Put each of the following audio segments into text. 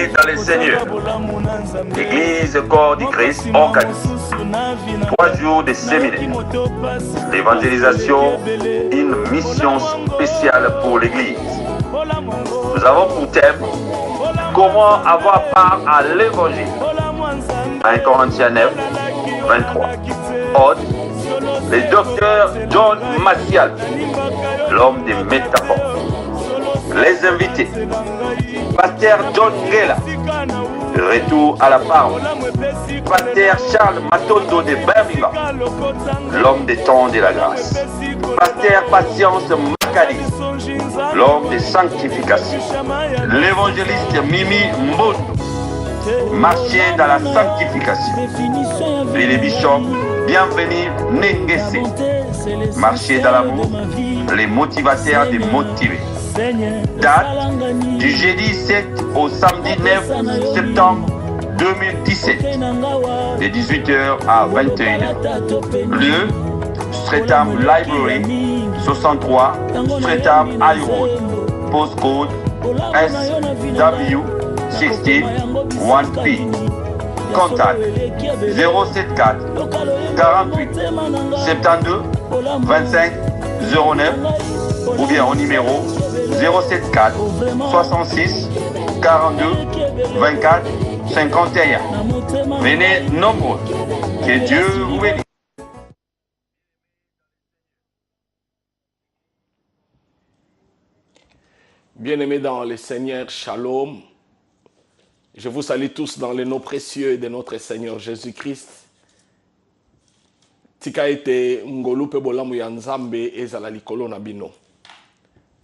Bien-aimés dans les Seigneurs, l'Église Corps du Christ organise 3 jours de séminaire. L'évangélisation, une mission spéciale pour l'Église. Nous avons pour thème comment avoir part à l'Évangile. 1 Corinthiens 9, 23. Hôte, le docteur John Maciel, l'homme des métaphores. Les invités, Pasteur John Ngela, retour à la parole. Pasteur Charles Matondo de Birmingham, l'homme des temps de la grâce. Pasteur Patience Makali, l'homme de sanctification. L'évangéliste Mimi Mbondo, marcher dans la sanctification. Billy Bishop, bienvenue Nengese, marcher dans l'amour, les motivateurs de motiver. Date du jeudi 7 au samedi 9 septembre 2017, de 18h à 21h. Lieu, Streatham Library, 63 Streatham High Road, postcode SW16 1P. Contact 074 48 72 25 09 ou bien au numéro 074 66 42 24 51. Venez nombreux. Que Dieu vous bénisse. Bien-aimés dans le Seigneur, Shalom. Je vous salue tous dans le nom précieux de notre Seigneur Jésus-Christ. Tika ete ngolu pe bolamu ya Nzambe ezala likolo na bino.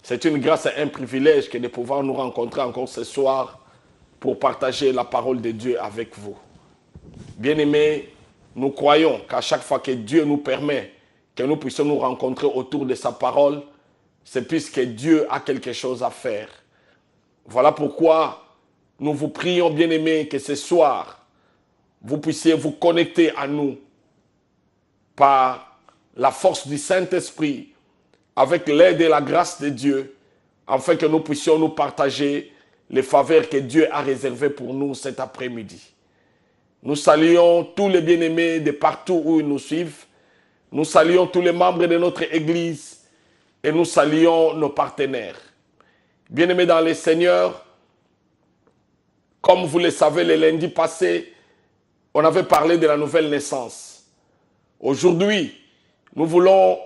C'est une grâce et un privilège que de pouvoir nous rencontrer encore ce soir pour partager la parole de Dieu avec vous. Bien-aimés, nous croyons qu'à chaque fois que Dieu nous permet que nous puissions nous rencontrer autour de sa parole, c'est puisque Dieu a quelque chose à faire. Voilà pourquoi nous vous prions, bien-aimés, que ce soir, vous puissiez vous connecter à nous par la force du Saint-Esprit, avec l'aide et la grâce de Dieu, afin que nous puissions nous partager les faveurs que Dieu a réservées pour nous cet après-midi. Nous saluons tous les bien-aimés de partout où ils nous suivent. Nous saluons tous les membres de notre Église et nous saluons nos partenaires. Bien-aimés dans le Seigneur, comme vous le savez, le lundi passé, on avait parlé de la nouvelle naissance. Aujourd'hui, nous voulons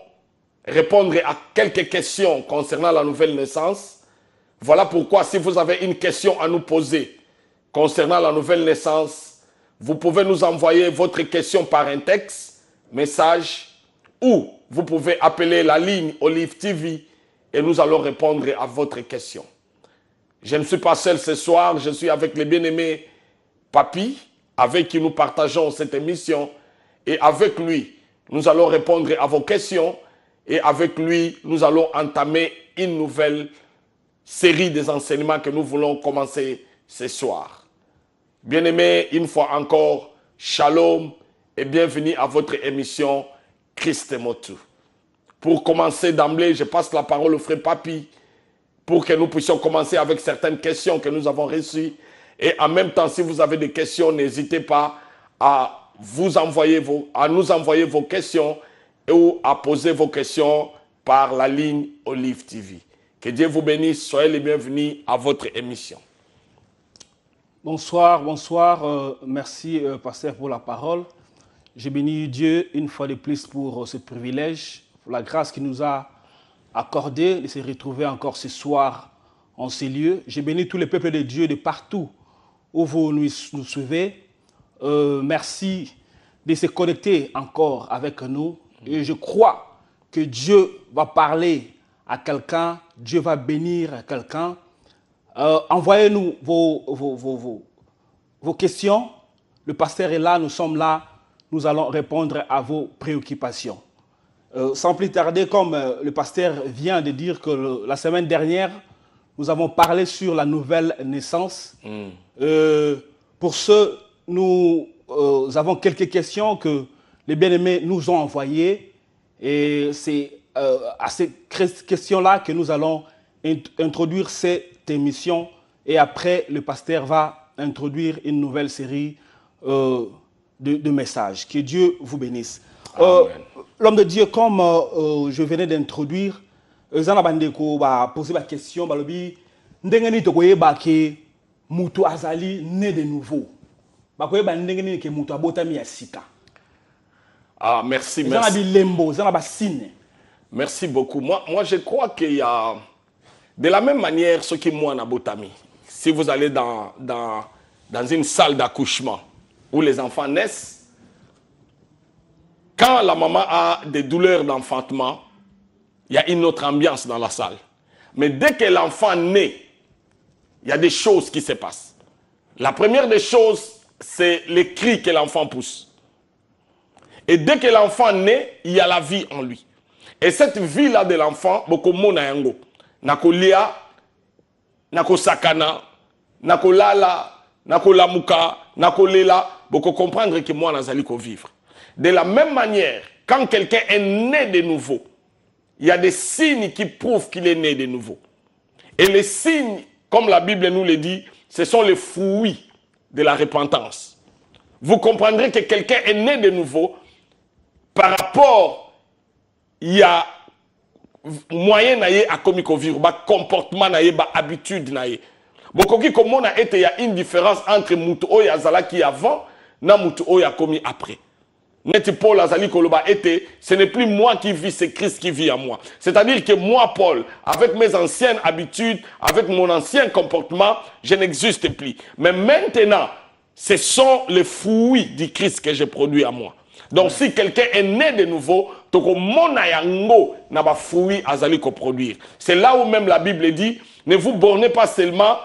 répondre à quelques questions concernant la nouvelle naissance. Voilà pourquoi, si vous avez une question à nous poser concernant la nouvelle naissance, vous pouvez nous envoyer votre question par un texte, message, ou vous pouvez appeler la ligne Olive TV et nous allons répondre à votre question. Je ne suis pas seul ce soir, je suis avec les bien-aimés Papi, avec qui nous partageons cette émission. Et avec lui, nous allons répondre à vos questions. Et avec lui, nous allons entamer une nouvelle série des enseignements que nous voulons commencer ce soir. Bien-aimés, une fois encore, shalom et bienvenue à votre émission Christ est Motu. Pour commencer d'emblée, je passe la parole au frère Papi pour que nous puissions commencer avec certaines questions que nous avons reçues. Et en même temps, si vous avez des questions, n'hésitez pas à nous envoyer vos questions ou à poser vos questions par la ligne Olive TV. Que Dieu vous bénisse. Soyez les bienvenus à votre émission. Bonsoir. Merci, pasteur, pour la parole. Je bénis Dieu une fois de plus pour ce privilège, pour la grâce qu'il nous a accordée de se retrouver encore ce soir en ces lieux. Je bénis tous les peuples de Dieu de partout où vous nous suivez. Merci de se connecter encore avec nous. Et je crois que Dieu va parler à quelqu'un, Dieu va bénir quelqu'un. Envoyez-nous vos questions. Le pasteur est là, nous sommes là. Nous allons répondre à vos préoccupations. Sans plus tarder, comme le pasteur vient de dire que la semaine dernière, nous avons parlé sur la nouvelle naissance. Pour ce, nous avons quelques questions que les bien-aimés nous ont envoyées. Et c'est à ces questions-là que nous allons introduire cette émission Et après, le pasteur va introduire une nouvelle série de messages. Que Dieu vous bénisse. L'homme de Dieu, comme je venais d'introduire, Zanabandeko va poser la question, balobi, ndengeni tokoye bake mutu azali né de nouveau. Bakoye ba ndengeni ke mutu abotami ya sika. Ah, merci, merci. Lembo, zanabasine. Merci beaucoup. Moi, je crois qu'il y a, de la même manière, ce qui moi na botami. Si vous allez dans une salle d'accouchement où les enfants naissent, quand la maman a des douleurs d'enfantement, il y a une autre ambiance dans la salle. Mais dès que l'enfant naît, il y a des choses qui se passent. La première des choses, c'est les cris que l'enfant pousse. Et dès que l'enfant naît, il y a la vie en lui. Et cette vie-là de l'enfant, beaucoup mona yango. Nako lia, nako sakana, nako lala, nako lamuka, nako lela, beaucoup comprendre que moi nazali ko vivre. De la même manière, quand quelqu'un est né de nouveau, il y a des signes qui prouvent qu'il est né de nouveau. Et les signes, comme la Bible nous le dit, ce sont les fruits de la repentance. Vous comprendrez que quelqu'un est né de nouveau par rapport, il y a moyen naye à commis vivre, comportement naye, habitude naye. Beaucoup qui comme on a été, il y a une différence entre mutu oya zala qui avant, na mutu oya commis après. Net Paul Azali Koloba était, ce n'est plus moi qui vis, c'est Christ qui vit en moi. C'est-à-dire que moi, Paul, avec mes anciennes habitudes, avec mon ancien comportement, je n'existe plus. Mais maintenant, ce sont les fruits du Christ que j'ai produit à moi. Donc si quelqu'un est né de nouveau, toko mona yango na ba fruit azali ko produire. C'est là où même la Bible dit, ne vous bornez pas seulement,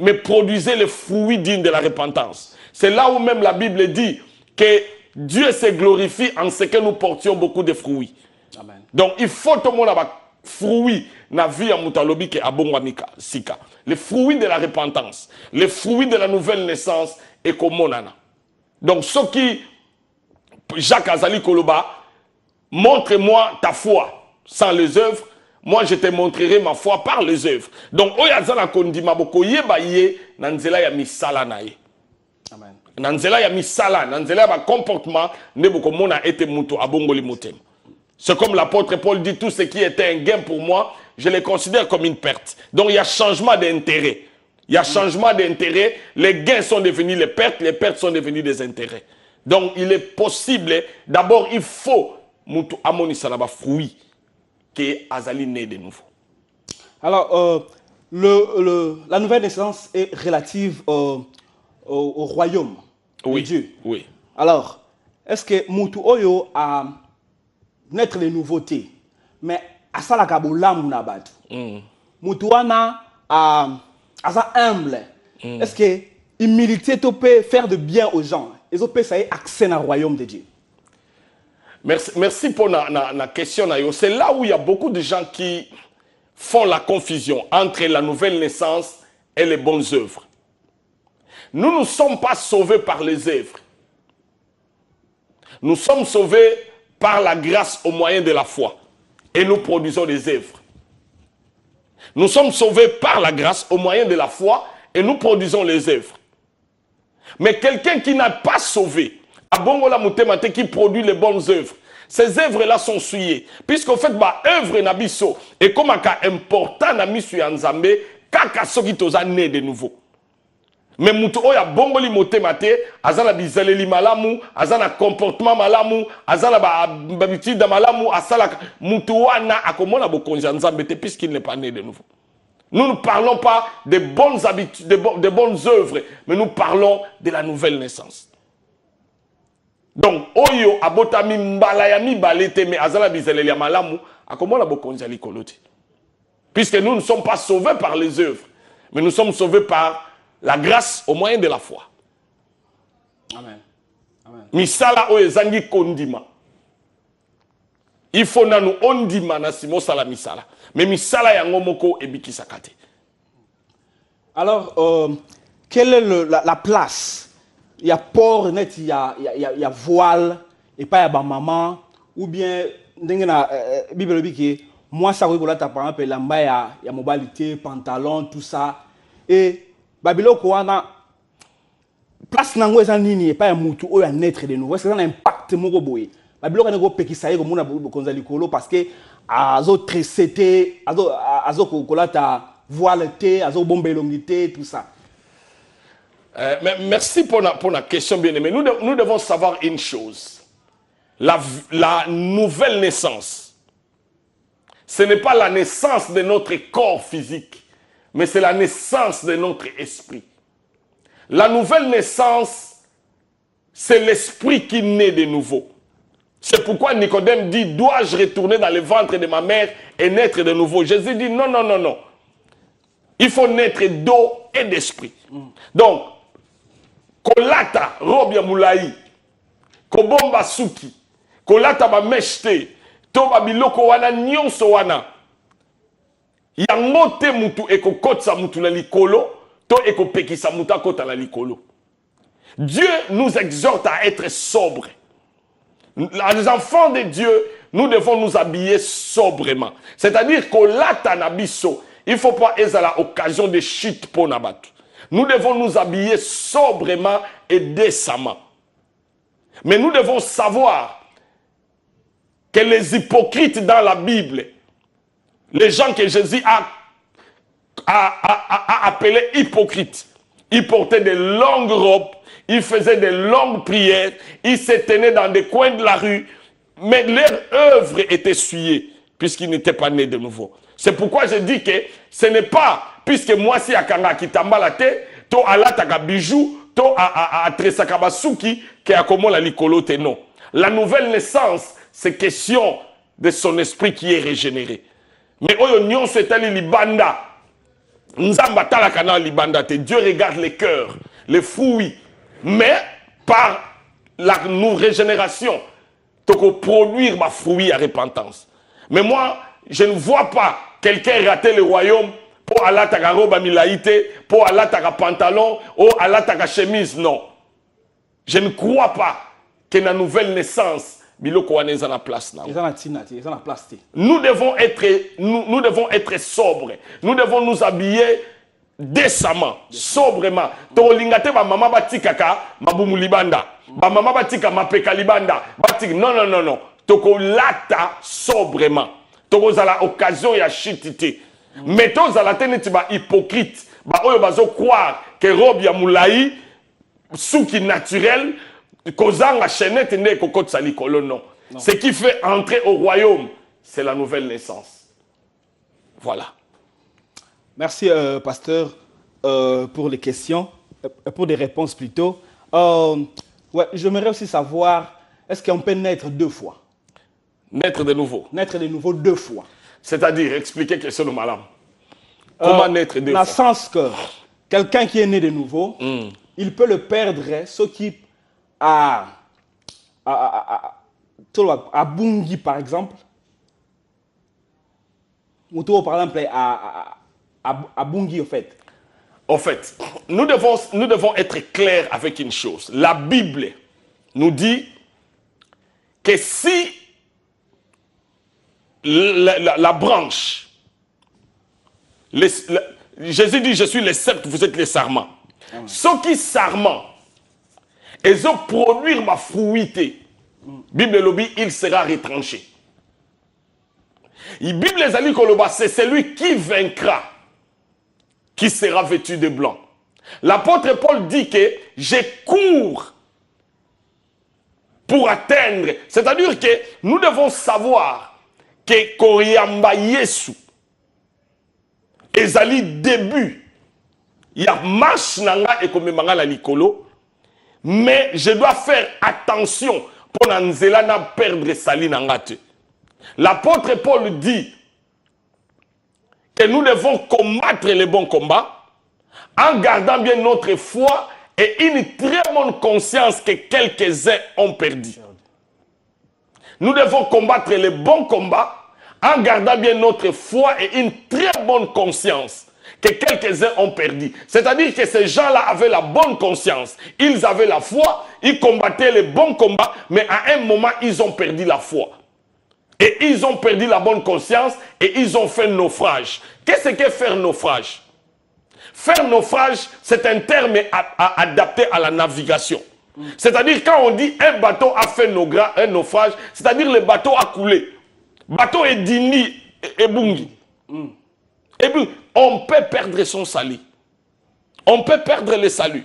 mais produisez les fruits dignes de la repentance. C'est là où même la Bible dit que Dieu se glorifie en ce que nous portions beaucoup de fruits. Amen. Donc il faut tout le monde avoir fruits na vie à Moutalobi ke abongwanika sika. Les fruits de la repentance, les fruits de la nouvelle naissance et komonana. Donc ce qui Jacques Azali Koloba, montre-moi ta foi sans les œuvres, moi je te montrerai ma foi par les œuvres. Donc oyazana kondima boko yeba ye nanzela ya misala nae. Amen. Nanzela ya misala, nanzela ya comportement ne boko mona ete muto abongoli motem. C'est comme l'apôtre Paul dit, tout ce qui était un gain pour moi, je les considère comme une perte. Donc il y a changement d'intérêt. Il y a changement d'intérêt, les gains sont devenus les pertes sont devenues des intérêts. Donc, il est possible, d'abord, il faut amoni salaba fruit que Azali né de nouveau. Alors, la nouvelle naissance est relative au royaume de Dieu. Oui. Alors, est-ce que Moutou Oyo a naître les nouveautés, mais à ça la kaboulamu nabad. Moutou ana a ça humble. Est-ce que humilité peut faire de bien aux gens? Et ça peut accès au royaume de Dieu. Merci pour la question. C'est là où il y a beaucoup de gens qui font la confusion entre la nouvelle naissance et les bonnes œuvres. Nous ne sommes pas sauvés par les œuvres. Nous sommes sauvés par la grâce au moyen de la foi. Et nous produisons des œuvres. Nous sommes sauvés par la grâce au moyen de la foi et nous produisons les œuvres. Mais quelqu'un qui n'a pas sauvé, Abongola Moutemate qui produit les bonnes œuvres, ces œuvres-là sont souillées. Puisqu'en fait, œuvre nabiso, et comme un important nami sur Nzambe, kaka soki toza né de nouveau. Mais mutu oya bongoli motemate, azana bizaleli malamu, azana comportement malamu, azana babitida malamu, asala mutu wana akomona bokonja Nzambe te puisqu'il n'est pas né de nouveau. Nous ne parlons pas des bonnes habitudes, des bonnes œuvres, mais nous parlons de la nouvelle naissance. Donc, oyo abotami mbalayami balete me azala bizaleli malamu, akomona bokonja likolote. Puisque nous ne sommes pas sauvés par les œuvres, mais nous sommes sauvés par la grâce au moyen de la foi. Amen. Amen. Misala oyo ezangi kondima. Il faut nanu ondima na simo sala misala. Mais misala yango moko ebiki sakate. Alors, quelle est la place? Il y a port net, il y a voile, et pas il y a maman, ou bien, Bible dit que moi, ça oui, par exemple, il y a mobilité, pantalon, tout ça. Et Babiloko wana place nango eza nini pas un mutu ou un être de nouveau. Est-ce que ça a un impact moko boye? Babiloko nego pekisa ye komona bokonza likolo parce que azo tresete, azo kolata voile te, azo bombelongi te, tout ça. Merci pour la question, bien-aimé. Nous devons savoir une chose. La nouvelle naissance, ce n'est pas la naissance de notre corps physique, mais c'est la naissance de notre esprit. La nouvelle naissance, c'est l'esprit qui naît de nouveau. C'est pourquoi Nicodème dit, dois-je retourner dans le ventre de ma mère et naître de nouveau? Jésus dit, non, non, non, non. Il faut naître d'eau et d'esprit. Donc, kolata robia mulai, kobomba suki, kolata ba meshte, to ba biloko wana nyonso wana. Yango te mutu eko kotsa mutu na likolo, to eko pekisa mutu akota na likolo. Dieu nous exhorte à être sobres. Les enfants de Dieu, nous devons nous habiller sobrement. C'est-à-dire kolata na biso, il ne faut pas être à l'occasion de chute pour nabatu. Nous devons nous habiller sobrement et décemment. Mais nous devons savoir que les hypocrites dans la Bible, les gens que Jésus a appelés hypocrites, ils portaient de longues robes, ils faisaient de longues prières, ils se tenaient dans des coins de la rue, mais leur œuvre était souillée, puisqu'ils n'étaient pas nés de nouveau. C'est pourquoi je dis que ce n'est pas, puisque moi si akanga kitambala te, to alataka bijou, to a tresaka basuki, ke akomo la likolo te non. La nouvelle naissance, c'est question de son esprit qui est régénéré. Mais oyo nyon setali libanda, nzamba talaka na libanda te, Dieu regarde les cœurs, les fruits. Mais par la régénération, toko produire ma fruit à repentance. Mais moi, je ne vois pas quelqu'un rater le royaume pour aller à robe milaïté, pour aller à pantalon ou aller à chemise. Non. Je ne crois pas que la nouvelle naissance, biloko wana eza na place na. Nous devons être sobres. Nous devons nous habiller décemment, sobrement. Tolingate ba mama batikaka mabumu libanda. Ba mama batika mapeka libanda. Batik non non non non. Toko lata sobrement. Toko za la occasion ya chitité. Mais to za la teneti ba hypocrite. Ba oyo bazo croire que robe ya mulai souki naturel kozanga chenette ne kokot sali kolo non. Ce qui fait entrer au royaume, c'est la nouvelle naissance. Voilà. Merci, pasteur, pour les questions, pour des réponses plutôt. Ouais, j'aimerais aussi savoir, est-ce qu'on peut naître deux fois? Naître de nouveau. Naître de nouveau deux fois. C'est-à-dire, expliquer que c'est le malin. Comment naître deux fois? Dans le sens que quelqu'un qui est né de nouveau, il peut le perdre, ce qui à Bungi, par exemple, ou par exemple à Bungi, au fait. En fait, nous devons être clairs avec une chose. La Bible nous dit que si la branche, Jésus dit, je suis les sept, vous êtes les sarments. Ceux qui sarments, ils ont produire ma fruité. Bible lobby, il sera retranché. La Bible les amis koloba, c'est celui qui vaincra, qui sera vêtu de blanc. L'apôtre Paul dit que je cours pour atteindre. C'est-à-dire que nous devons savoir que Koryamba Yesu ezali début. Il y a marche nanga et comme manga la likolo. Mais je dois faire attention pour n'anzela na perdre sali nanga te. L'apôtre Paul dit que nous devons combattre les bons combats en gardant bien notre foi et une très bonne conscience que quelques-uns ont perdu. Nous devons combattre les bons combats en gardant bien notre foi et une très bonne conscience que quelques-uns ont perdu. C'est-à-dire que ces gens-là avaient la bonne conscience. Ils avaient la foi, ils combattaient les bons combats, mais à un moment, ils ont perdu la foi. Et ils ont perdu la bonne conscience et ils ont fait naufrage. Qu'est-ce que faire naufrage? Faire naufrage, c'est un terme adapté à la navigation. C'est-à-dire, quand on dit un bateau a fait un naufrage, c'est-à-dire le bateau a coulé. Bateau est dini et bungi. Et puis, on peut perdre son salut. On peut perdre le salut.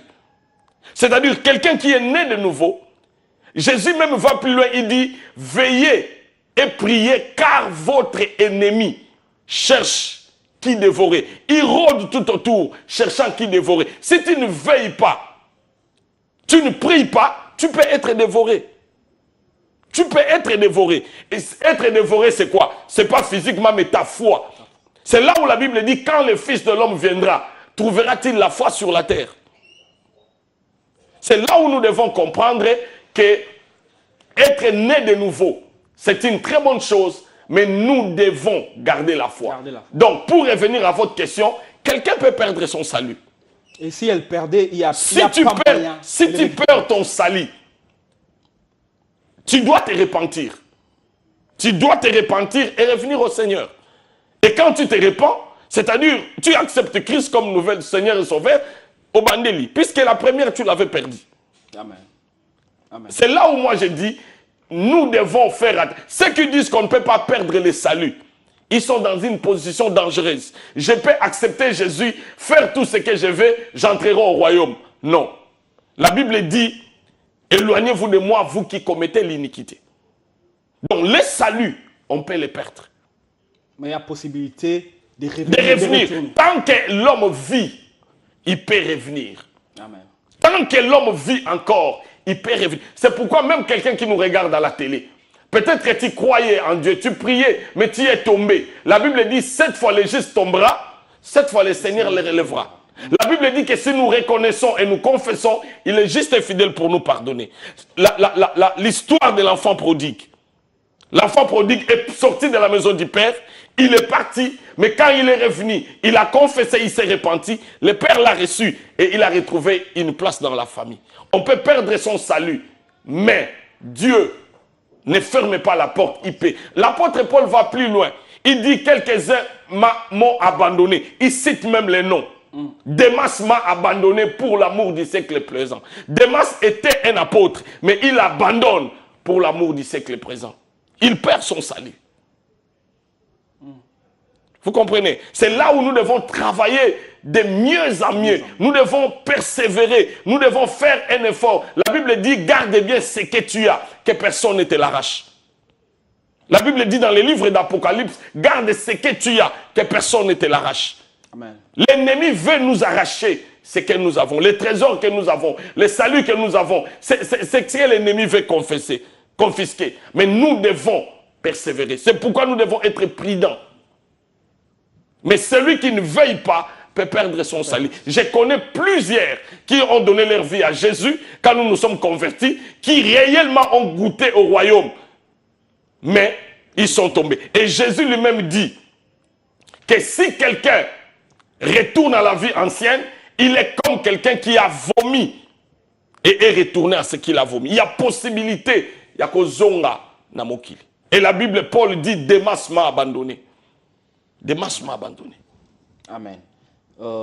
C'est-à-dire, quelqu'un qui est né de nouveau, Jésus même va plus loin, il dit, veillez et priez, car votre ennemi cherche qui dévorer. Il rôde tout autour, cherchant qui dévorer. Si tu ne veilles pas, tu ne pries pas, tu peux être dévoré. Tu peux être dévoré. Et être dévoré, c'est quoi? C'est pas physiquement, mais ta foi. C'est là où la Bible dit, quand le Fils de l'homme viendra, trouvera-t-il la foi sur la terre? C'est là où nous devons comprendre que être né de nouveau, c'est une très bonne chose, mais nous devons garder la foi. Donc, pour revenir à votre question, quelqu'un peut perdre son salut. Et si elle perdait, il y a si tu perds ton salut, tu dois te repentir. Tu dois te repentir et revenir au Seigneur. Et quand tu te repens, c'est-à-dire, tu acceptes Christ comme nouvel Seigneur et Sauveur, au bandeli, puisque la première, tu l'avais perdue. Amen. Amen. C'est là où moi je dis, nous devons faire... Ceux qui disent qu'on ne peut pas perdre le salut, ils sont dans une position dangereuse. Je peux accepter Jésus, faire tout ce que je veux, j'entrerai au royaume. Non. La Bible dit, éloignez-vous de moi, vous qui commettez l'iniquité. Donc, le salut, on peut le perdre. Mais il y a possibilité de revenir. De revenir. Tant que l'homme vit, il peut revenir. Amen. Tant que l'homme vit encore, il peut revenir. C'est pourquoi même quelqu'un qui nous regarde à la télé, peut-être que tu croyais en Dieu, tu priais, mais tu es tombé. La Bible dit, 7 fois le juste tombera, 7 fois le Seigneur le relèvera. La Bible dit que si nous reconnaissons et nous confessons, il est juste et fidèle pour nous pardonner. L'histoire de l'enfant prodigue. L'enfant prodigue est sorti de la maison du Père, il est parti, mais quand il est revenu, il a confessé, il s'est repenti, le Père l'a reçu et il a retrouvé une place dans la famille. On peut perdre son salut, mais Dieu ne ferme pas la porte, il paie. L'apôtre Paul va plus loin. Il dit, quelques-uns m'ont abandonné. Il cite même les noms. Démas m'a abandonné pour l'amour du siècle présent. Démas était un apôtre, mais il abandonne pour l'amour du siècle présent. Il perd son salut. Vous comprenez? C'est là où nous devons travailler de mieux en mieux. Nous devons persévérer. Nous devons faire un effort. La Bible dit, garde bien ce que tu as, que personne ne te l'arrache. La Bible dit dans les livres d'Apocalypse, garde ce que tu as, que personne ne te l'arrache. L'ennemi veut nous arracher ce que nous avons, les trésors que nous avons, le salut que nous avons. C'est ce que l'ennemi veut confisquer. Mais nous devons persévérer. C'est pourquoi nous devons être prudents. Mais celui qui ne veille pas peut perdre son salut. Je connais plusieurs qui ont donné leur vie à Jésus quand nous nous sommes convertis, qui réellement ont goûté au royaume. Mais ils sont tombés. Et Jésus lui-même dit que si quelqu'un retourne à la vie ancienne, il est comme quelqu'un qui a vomi et est retourné à ce qu'il a vomi. Il y a possibilité, il y a kozonga na mokili. Et la Bible, Paul dit, Démas m'a abandonné. Démas m'a abandonné. Amen.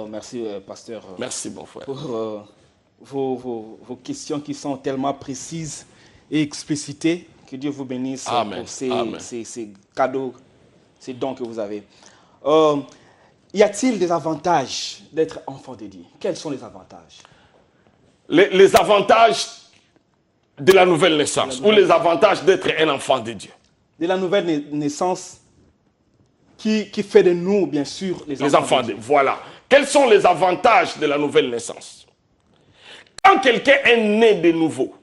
Merci, pasteur. Merci, mon frère. Pour vos questions qui sont tellement précises et explicitées. Que Dieu vous bénisse. Amen. Pour ces cadeaux, ces dons que vous avez. Y a-t-il des avantages d'être enfant de Dieu? Quels sont les avantages? Les avantages de la nouvelle naissance ou les avantages d'être un enfant de Dieu. De la nouvelle naissance qui fait de nous, bien sûr, les enfants de Dieu. Voilà. Quels sont les avantages de la nouvelle naissance? Quand quelqu'un est né de nouveau,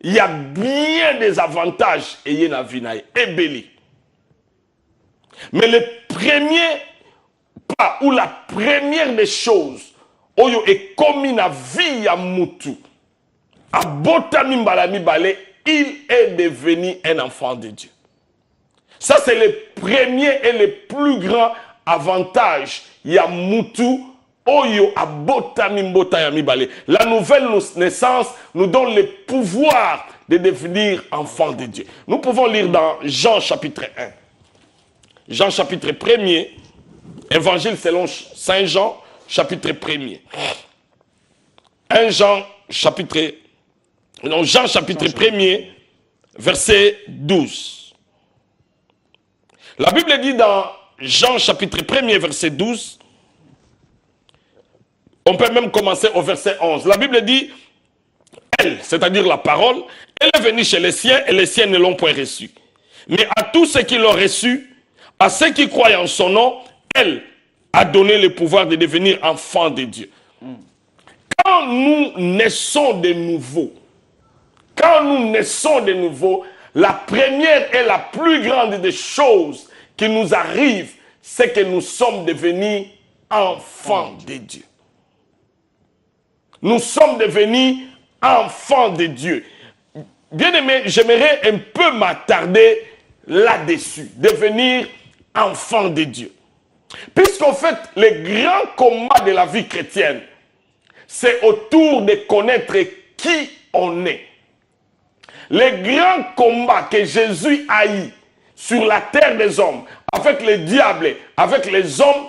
il y a bien des avantages et il y a une vie. Mais le premier pas ou la première des choses, oyo est comme une vie à Moutou, à Botami Mbalami Balé, il est devenu un enfant de Dieu. Ça, c'est le premier et le plus grand avantage. Yamutu Oyo Abotami Mbotayami Balé. La nouvelle naissance nous donne le pouvoir de devenir enfant de Dieu. Nous pouvons lire dans Jean chapitre 1. Jean chapitre 1er. Évangile selon Saint Jean, chapitre 1er. 1 Jean, chapitre... Non, Jean, chapitre 1er, verset 12. La Bible dit dans Jean, chapitre 1er, verset 12, on peut même commencer au verset 11. La Bible dit, elle, c'est-à-dire la parole, elle est venue chez les siens et les siens ne l'ont point reçue. Mais à tous ceux qui l'ont reçue, à ceux qui croient en son nom, elle a donné le pouvoir de devenir enfants de Dieu. Quand nous naissons de nouveau, la première et la plus grande des choses qui nous arrivent, c'est que nous sommes devenus enfants de Dieu. Nous sommes devenus enfants de Dieu. Bien aimé, j'aimerais un peu m'attarder là-dessus, devenir enfant de Dieu. Puisqu'en fait, le grand combat de la vie chrétienne, c'est autour de connaître qui on est. Le grand combat que Jésus a eu sur la terre des hommes, avec le diable, avec les hommes,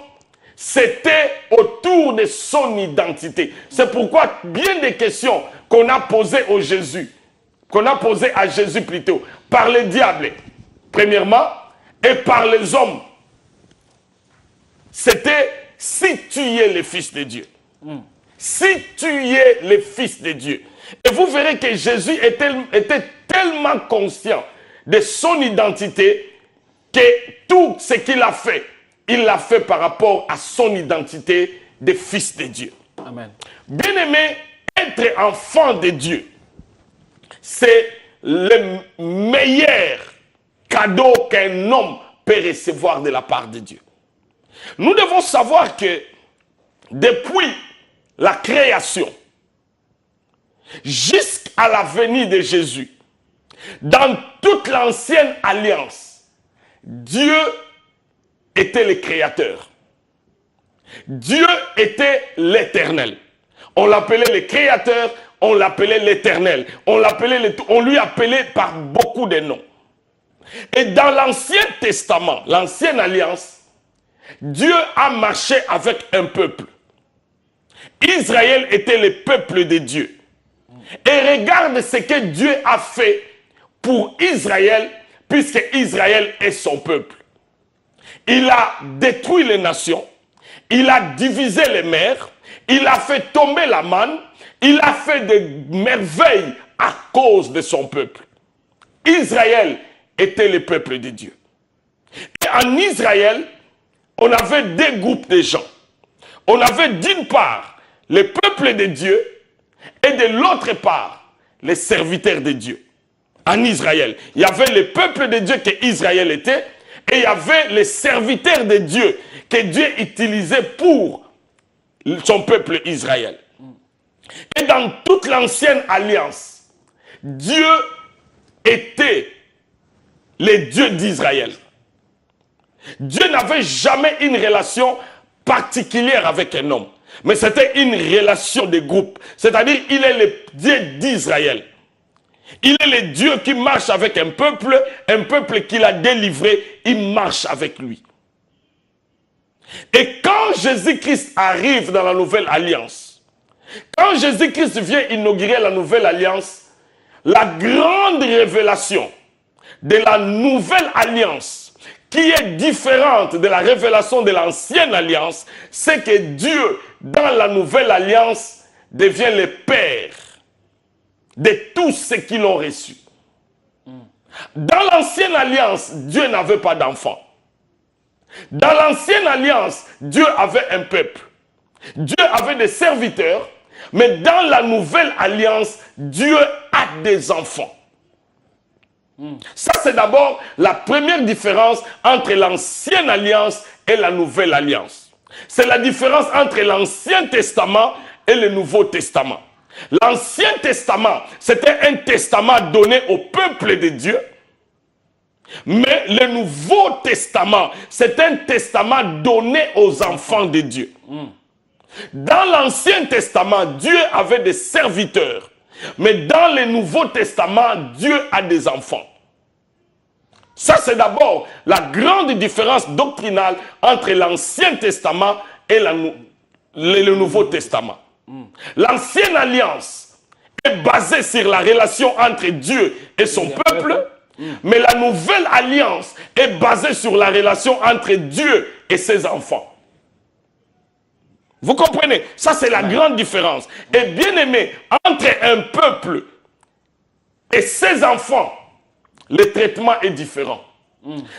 c'était autour de son identité. C'est pourquoi bien des questions qu'on a posées au Jésus, qu'on a posées à Jésus plutôt, par le diable, premièrement, et par les hommes, c'était si tu es le Fils de Dieu. Si tu es le Fils de Dieu. Et vous verrez que Jésus était tellement conscient de son identité que tout ce qu'il a fait, il l'a fait par rapport à son identité de Fils de Dieu. Amen. Bien-aimé, être enfant de Dieu, c'est le meilleur cadeau qu'un homme peut recevoir de la part de Dieu. Nous devons savoir que depuis la création jusqu'à la venue de Jésus, dans toute l'ancienne alliance, Dieu était le créateur. Dieu était l'éternel. On l'appelait le créateur, on l'appelait l'éternel. On lui appelait par beaucoup de noms. Et dans l'Ancien Testament, l'ancienne alliance, Dieu a marché avec un peuple. Israël était le peuple de Dieu. Et regarde ce que Dieu a fait pour Israël, puisque Israël est son peuple. Il a détruit les nations, il a divisé les mers, il a fait tomber la manne, il a fait des merveilles à cause de son peuple. Israël était le peuple de Dieu. Et en Israël, on avait deux groupes de gens. On avait d'une part le peuple de Dieu et de l'autre part les serviteurs de Dieu. En Israël, il y avait le peuple de Dieu que Israël était et il y avait les serviteurs de Dieu que Dieu utilisait pour son peuple Israël. Et dans toute l'ancienne alliance, Dieu était le Dieu d'Israël. Dieu n'avait jamais une relation particulière avec un homme. Mais c'était une relation de groupe. C'est-à-dire, il est le Dieu d'Israël. Il est le Dieu qui marche avec un peuple qu'il a délivré, il marche avec lui. Et quand Jésus-Christ arrive dans la nouvelle alliance, quand Jésus-Christ vient inaugurer la nouvelle alliance, la grande révélation de la nouvelle alliance, qui est différente de la révélation de l'ancienne alliance, c'est que Dieu, dans la nouvelle alliance, devient le Père de tous ceux qui l'ont reçu. Dans l'ancienne alliance, Dieu n'avait pas d'enfants. Dans l'ancienne alliance, Dieu avait un peuple. Dieu avait des serviteurs, mais dans la nouvelle alliance, Dieu a des enfants. Ça, c'est d'abord la première différence entre l'ancienne alliance et la nouvelle alliance. C'est la différence entre l'Ancien Testament et le Nouveau Testament. L'Ancien Testament, c'était un testament donné au peuple de Dieu. Mais le Nouveau Testament, c'est un testament donné aux enfants de Dieu. Dans l'Ancien Testament, Dieu avait des serviteurs. Mais dans le Nouveau Testament, Dieu a des enfants. Ça, c'est d'abord la grande différence doctrinale entre l'Ancien Testament et le Nouveau Testament. L'Ancienne Alliance est basée sur la relation entre Dieu et son peuple, mais la Nouvelle Alliance est basée sur la relation entre Dieu et ses enfants. Vous comprenez? Ça, c'est la grande différence. Et bien aimé, entre un peuple et ses enfants, le traitement est différent.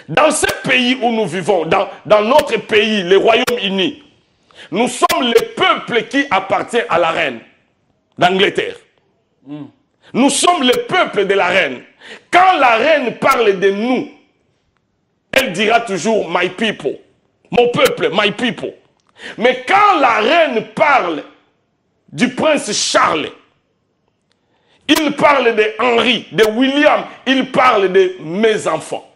Dans ce pays où nous vivons, dans notre pays, le Royaume-Uni, nous sommes le peuple qui appartient à la reine d'Angleterre. Nous sommes le peuple de la reine. Quand la reine parle de nous, elle dira toujours « my people », mon peuple, « my people ». Mais quand la reine parle du prince Charles, il parle de Henry, de William, il parle de mes enfants.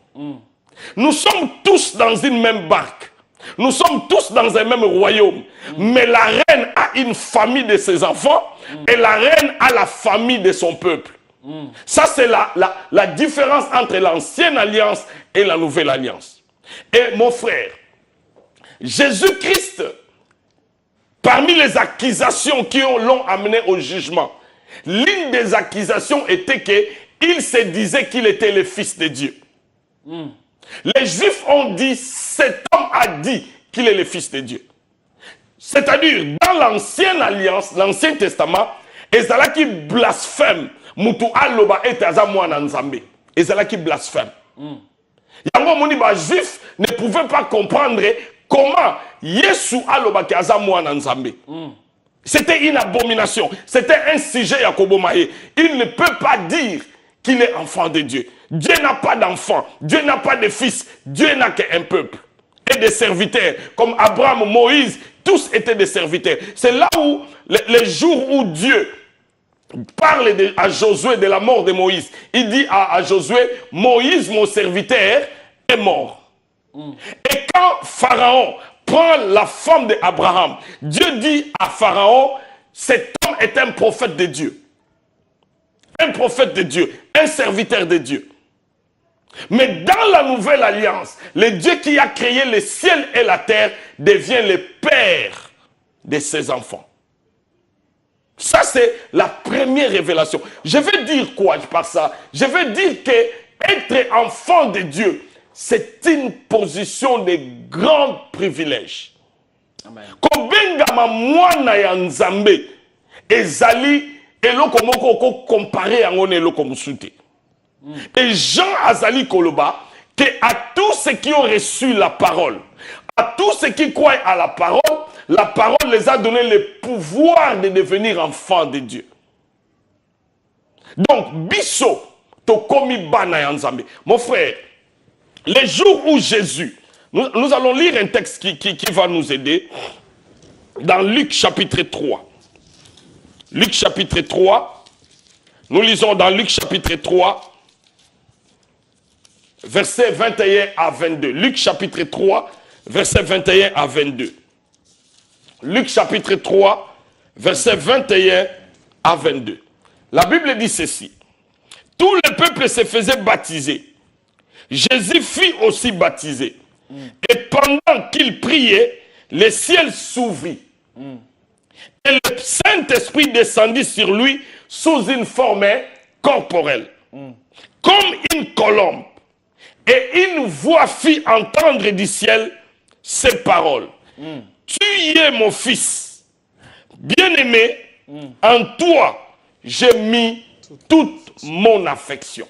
Nous sommes tous dans une même barque. Nous sommes tous dans un même royaume. Mais la reine a une famille de ses enfants et la reine a la famille de son peuple. Ça, c'est la différence entre l'ancienne alliance et la nouvelle alliance. Et mon frère, Jésus-Christ, parmi les accusations qui l'ont amené au jugement, l'une des accusations était qu'il se disait qu'il était le fils de Dieu. Les Juifs ont dit, cet homme a dit qu'il est le fils de Dieu. C'est-à-dire, dans l'ancienne alliance, l'ancien testament, ezala qui blasphème, mutu aloba etaza mwana nzambe. Ezala qui blasphème. Yango moni ba Juif ne pouvait pas comprendre comment Yesu aloba ki aza mwana nzambe. C'était une abomination. C'était un sujet à Kobomaye. Il ne peut pas dire qu'il est enfant de Dieu. Dieu n'a pas d'enfant. Dieu n'a pas de fils. Dieu n'a qu'un peuple. Et des serviteurs. Comme Abraham, Moïse, tous étaient des serviteurs. C'est là où, les jours où Dieu parle à Josué de la mort de Moïse, il dit à Josué, Moïse, mon serviteur, est mort. Et quand Pharaon prend la femme d'Abraham, Dieu dit à Pharaon, cet homme est un prophète de Dieu. Un prophète de Dieu, un serviteur de Dieu. Mais dans la nouvelle alliance, le Dieu qui a créé le ciel et la terre devient le père de ses enfants. Ça, c'est la première révélation. Je veux dire quoi par ça? Je veux dire que être enfant de Dieu, c'est une position de grand privilège. Kobengama mwana ya nzambe ezali eloko moko ko comparer yango na eloko musuti. Et Jean azali koloba que à tous ceux qui ont reçu la parole, à tous ceux qui croient à la parole les a donné le pouvoir de devenir enfants de Dieu. Donc biso to komi bana ya nzambe. Mon frère, les jours où Jésus, nous allons lire un texte qui va nous aider dans Luc chapitre 3. Luc chapitre 3, nous lisons dans Luc chapitre 3, versets 21 à 22. Luc chapitre 3, versets 21 à 22. Luc chapitre 3, versets 21 à 22. La Bible dit ceci. Tout le peuple se faisait baptiser. Jésus fut aussi baptisé. Et pendant qu'il priait, le ciel s'ouvrit. Et le Saint-Esprit descendit sur lui sous une forme corporelle, comme une colombe. Et une voix fit entendre du ciel ces paroles. Tu es mon fils, bien-aimé, en toi j'ai mis toute mon affection.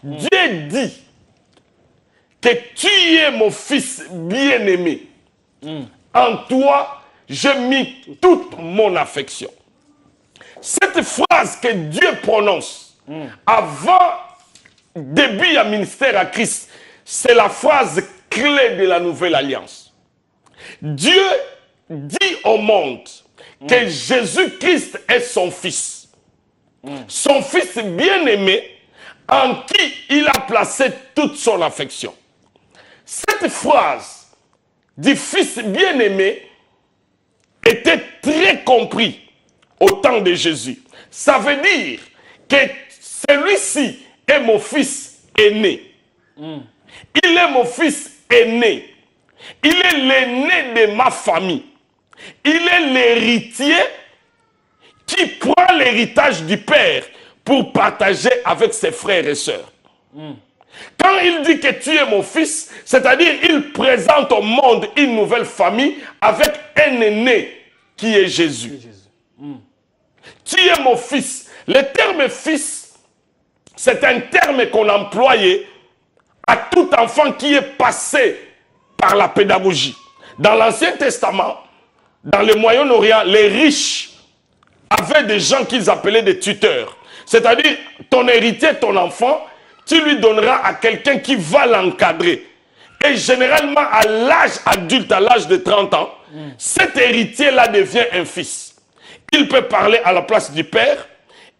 Dieu dit que tu es mon fils bien-aimé. En toi, j'ai mis toute mon affection. Cette phrase que Dieu prononce avant début du ministère à Christ, c'est la phrase clé de la nouvelle alliance. Dieu dit au monde que Jésus-Christ est son fils. Son fils bien-aimé en qui il a placé toute son affection. Cette phrase du fils bien-aimé était très compris au temps de Jésus. Ça veut dire que celui-ci est mon fils aîné. Il est mon fils aîné. Il est l'aîné de ma famille. Il est l'héritier qui prend l'héritage du père pour partager avec ses frères et sœurs. Quand il dit que tu es mon fils, c'est-à-dire il présente au monde une nouvelle famille avec un aîné qui est Jésus. Tu es mon fils. Le terme fils, c'est un terme qu'on employait à tout enfant qui est passé par la pédagogie. Dans l'Ancien Testament, dans le Moyen-Orient, les riches avaient des gens qu'ils appelaient des tuteurs. C'est-à-dire, ton héritier, ton enfant, tu lui donneras à quelqu'un qui va l'encadrer. Et généralement, à l'âge adulte, à l'âge de 30 ans, cet héritier-là devient un fils. Il peut parler à la place du père,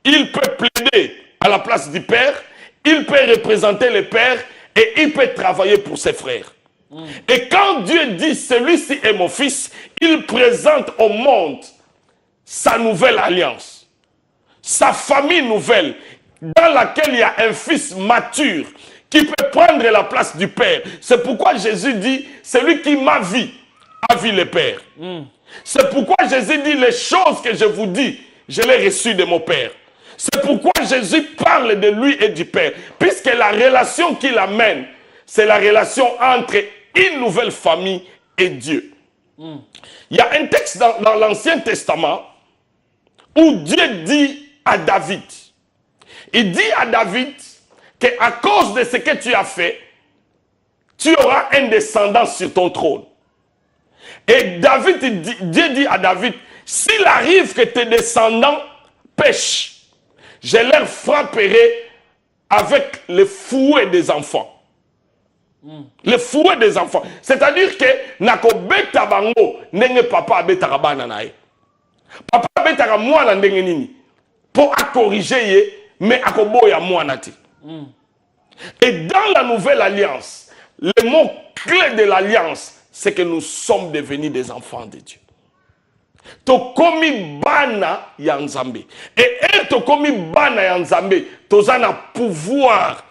il peut plaider à la place du père, il peut représenter le père et il peut travailler pour ses frères. Et quand Dieu dit, celui-ci est mon fils, il présente au monde sa nouvelle alliance, sa famille nouvelle, dans laquelle il y a un fils mature qui peut prendre la place du père. C'est pourquoi Jésus dit, celui qui m'a vu, a vu le père. C'est pourquoi Jésus dit, les choses que je vous dis, je les reçues de mon père. C'est pourquoi Jésus parle de lui et du père, puisque la relation qu'il amène, c'est la relation entre une nouvelle famille et Dieu. Il y a un texte dans l'Ancien Testament où Dieu dit à David, il dit à David qu'à cause de ce que tu as fait, tu auras un descendant sur ton trône. Et Dieu dit à David, s'il arrive que tes descendants pêchent, je leur frapperai avec le fouet des enfants. Le fouet des enfants. C'est-à-dire que nakobeta bango nenge papa abetaka bana nae. Papa abetaka mwana ndenge nini pour corriger ye, mais akoboya mwana te. Et dans la nouvelle alliance, le mot clé de l'alliance, c'est que nous sommes devenus des enfants de Dieu. Tokomi bana ya Nzambe. Et tokomi bana ya Nzambe, tozana pouvoir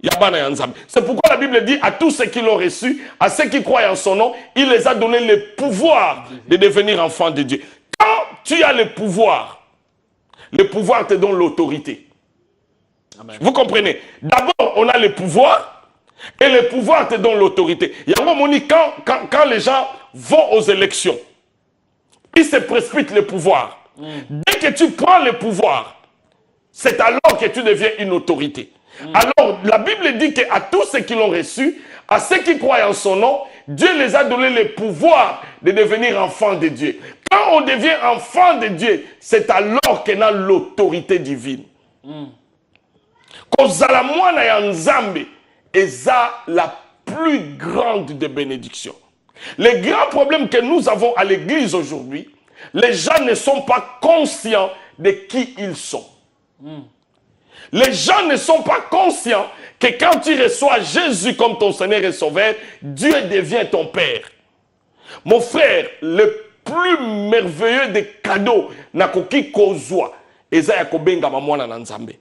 ya bana ya Nzambe. C'est pourquoi la Bible dit à tous ceux qui l'ont reçu, à ceux qui croient en son nom, il les a donné le pouvoir de devenir enfants de Dieu. Quand tu as le pouvoir te donne l'autorité. Vous comprenez? D'abord, on a le pouvoir et le pouvoir te donne l'autorité. Quand les gens vont aux élections, ils se précipitent le pouvoir. Dès que tu prends le pouvoir, c'est alors que tu deviens une autorité. Alors, la Bible dit qu'à tous ceux qui l'ont reçu, à ceux qui croient en son nom, Dieu les a donné le pouvoir de devenir enfants de Dieu. Quand on devient enfant de Dieu, c'est alors qu'on a l'autorité divine. Kozala mwana ya Nzambe eza la plus grande des bénédictions. Le grand problème que nous avons à l'église aujourd'hui, les gens ne sont pas conscients de qui ils sont. Les gens ne sont pas conscients que quand tu reçois Jésus comme ton Seigneur et Sauveur, Dieu devient ton Père. Mon frère, le plus merveilleux des cadeaux, nakoki kozwa, eza ya kobenga mwana na Nzambe.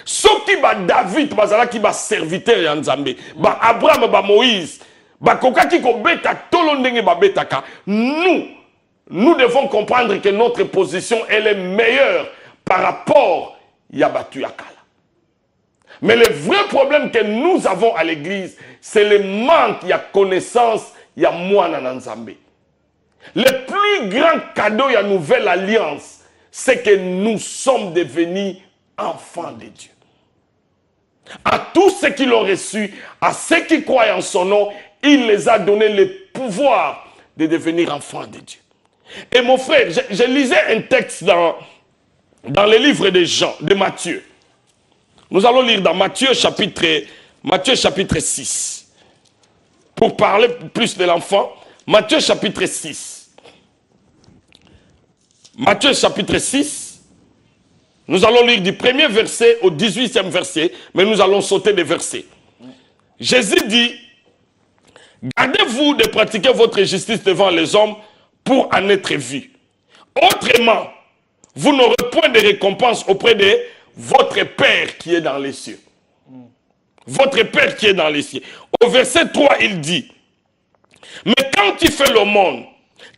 Soki ba David bazalaki ba serviteur ya Nzambe, ba Abraham, ba Moïse, ba kokaki ko beta tolo ndenge ba betaka, nous devons comprendre que notre position elle est meilleure par rapport à batu yakala. Mais le vrai problème que nous avons à l'église, c'est le manque de connaissance ya mwana na Nzambe. Le plus grand cadeau de la nouvelle alliance, c'est que nous sommes devenus enfants de Dieu. À tous ceux qui l'ont reçu, à ceux qui croient en son nom, il les a donné le pouvoir de devenir enfants de Dieu. Et mon frère, je lisais un texte dans le livre de Jean, de Matthieu. Nous allons lire dans Matthieu chapitre 6. Pour parler plus de l'enfant, Matthieu chapitre 6. Matthieu chapitre 6, nous allons lire du 1er verset au 18e verset, mais nous allons sauter des versets. Jésus dit, gardez-vous de pratiquer votre justice devant les hommes pour en être vu. Autrement, vous n'aurez point de récompense auprès de votre Père qui est dans les cieux. votre Père qui est dans les cieux. Au verset 3, il dit, mais quand tu fais l'aumône,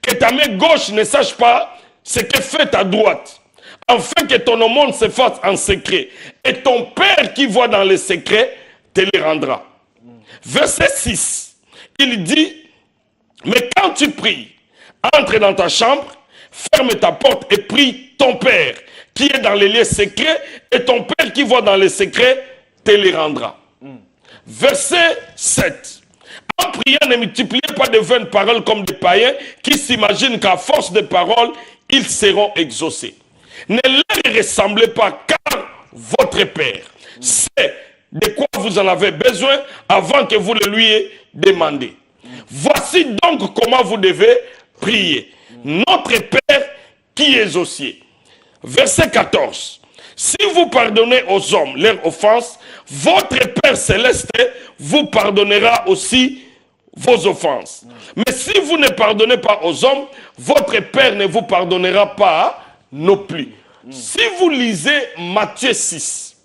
que ta main gauche ne sache pas ce que fait ta droite, afin que ton aumône se fasse en secret, et ton Père qui voit dans les secrets te les rendra. Verset 6, il dit, mais quand tu pries, entre dans ta chambre, ferme ta porte et prie ton Père qui est dans les lieux secrets, et ton Père qui voit dans les secrets te les rendra. Verset 7. En priant, ne multipliez pas de vaines paroles comme des païens qui s'imaginent qu'à force de paroles, ils seront exaucés. Ne leur ressemblez pas, car votre Père sait de quoi vous en avez besoin avant que vous le lui ayez demandé. Voici donc comment vous devez prier. Notre Père qui est aux cieux. Verset 14. Si vous pardonnez aux hommes leurs offenses, votre Père céleste vous pardonnera aussi vos offenses. Mais si vous ne pardonnez pas aux hommes, votre Père ne vous pardonnera pas non plus. Si vous lisez Matthieu 6,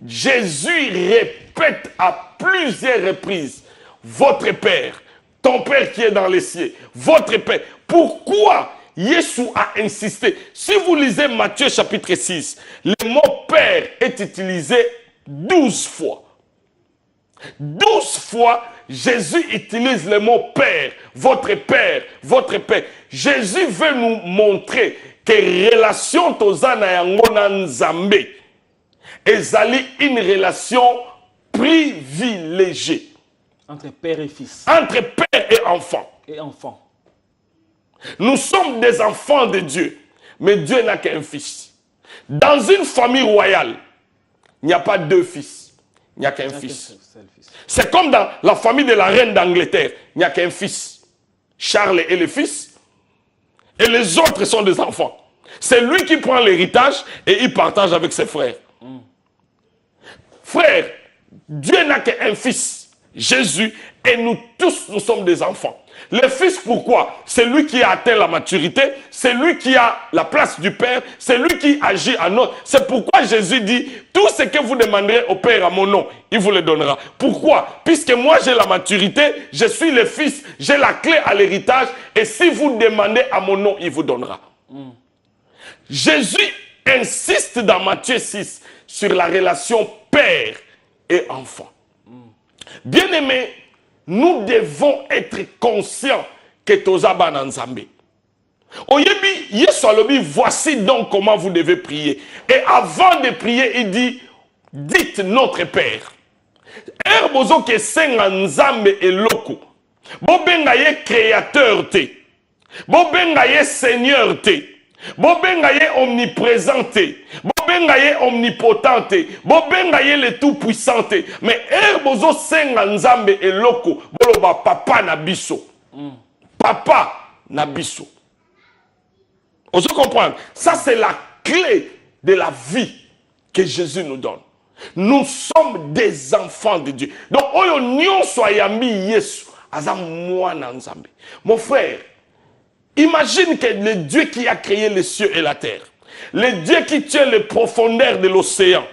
Jésus répète à plusieurs reprises, votre Père, ton Père qui est dans les cieux, votre Père. Pourquoi Jésus a insisté? Si vous lisez Matthieu chapitre 6, le mot Père est utilisé 12 fois. 12 fois, Jésus utilise le mot Père, votre Père, votre Père. Jésus veut nous montrer que relation tozana yango na Nzambe ezali une relation privilégiée. Entre père et fils. Entre père et enfant. Et enfant. Nous sommes des enfants de Dieu, mais Dieu n'a qu'un fils. Dans une famille royale, il n'y a pas deux fils, il n'y a qu'un fils. C'est comme dans la famille de la reine d'Angleterre, il n'y a qu'un fils. Charles est le fils, et les autres sont des enfants. C'est lui qui prend l'héritage et il partage avec ses frères. Frère, Dieu n'a qu'un fils, Jésus, et nous tous, nous sommes des enfants. Le fils, pourquoi? C'est lui qui a atteint la maturité, c'est lui qui a la place du Père, c'est lui qui agit à notre. C'est pourquoi Jésus dit, tout ce que vous demanderez au Père à mon nom, il vous le donnera. Pourquoi? Puisque moi j'ai la maturité, je suis le fils, j'ai la clé à l'héritage, et si vous demandez à mon nom, il vous donnera. Jésus insiste dans Matthieu 6 sur la relation père et enfant. Bien-aimés, nous devons être conscients que toza bana Nzambe. Oyebi, Yesu alobi, voici donc comment vous devez prier. Et avant de prier, il dit, dites notre Père. Erbozo ke senga Nzambe eloko. Bobenga ye créateur te. Bobenga ye seigneur te. Bobenga ye omniprésent te. Bobenga ye omnipotent te. Bobenga ye le tout puissant te. Mais erbozo senga Nzambe eloko. Boloba papa na biso. Papa na biso. On se comprend. Ça c'est la clé de la vie que Jésus nous donne. Nous sommes des enfants de Dieu. Donc oyo nyonso ayambi Yesu aza mwana Nzambe. Mon frère, imagine que le Dieu qui a créé les cieux et la terre, le Dieu qui tient les profondeurs de l'océan,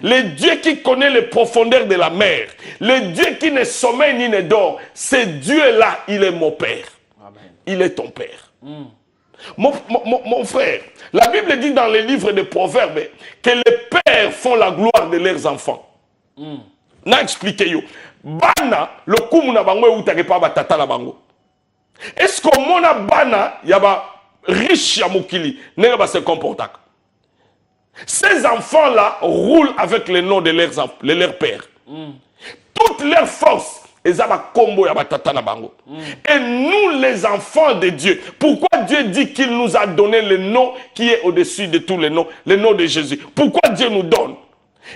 le Dieu qui connaît les profondeurs de la mer, le Dieu qui ne sommeille ni ne dort, ce Dieu-là, il est mon Père. Amen. Il est ton Père. Mon frère, la Bible dit dans les livres de Proverbes que les pères font la gloire de leurs enfants. Na expliqué yo. Bana, le kumu na bango utake pa batata na bango. Est-ce que mona bana yaba riche ya mokili nega ba se comportaka? Ces enfants-là roulent avec le nom de leurs pères. Toute leur force et nous les enfants de Dieu, pourquoi Dieu dit qu'il nous a donné le nom qui est au-dessus de tous les noms, le nom de Jésus? Pourquoi Dieu nous donne?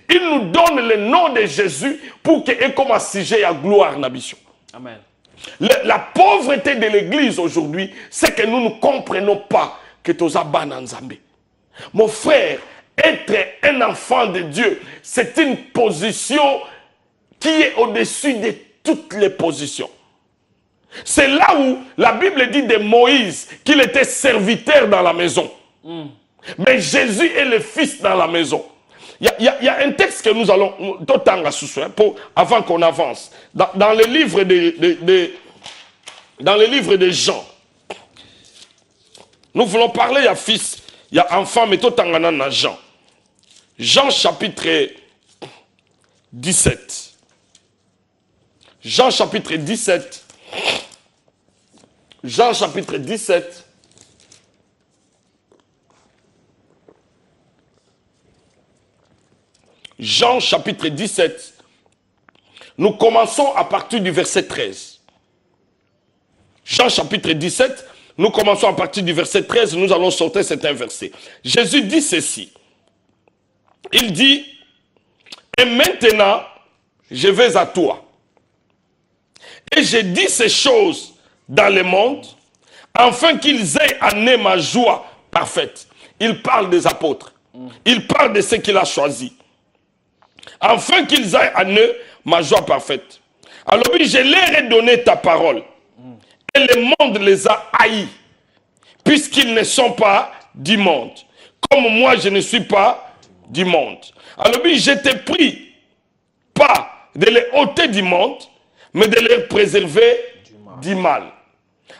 Il nous donne le nom de Jésus pour qu'il ait comme un sujet à gloire nabition. Amen. La pauvreté de l'église aujourd'hui, c'est que nous ne comprenons pas que tous abana Nzambe. Mon frère, être un enfant de Dieu, c'est une position qui est au-dessus de toutes les positions. C'est là où la Bible dit de Moïse qu'il était serviteur dans la maison. Mais Jésus est le fils dans la maison. Il y a un texte que nous allons, avant qu'on avance, dans le livre de Jean. Nous voulons parler, il y a fils, il y a enfant, mais tout en Jean. Jean chapitre 17. Jean chapitre 17. Jean chapitre 17. Jean chapitre 17. Nous commençons à partir du verset 13. Jean chapitre 17. Nous commençons à partir du verset 13, nous allons sortir cet verset. Jésus dit ceci. Il dit, et maintenant, je vais à toi. Et j'ai dit ces choses dans le monde, afin qu'ils aient en eux ma joie parfaite. Il parle des apôtres. Il parle de ceux qu'il a choisis. Afin qu'ils aient en eux ma joie parfaite. Alors oui, je leur ai donné ta parole. Et le monde les a haïs, puisqu'ils ne sont pas du monde. Comme moi, je ne suis pas du monde. Alors oui, je t'ai pris, pas de les ôter du monde, mais de les préserver du mal.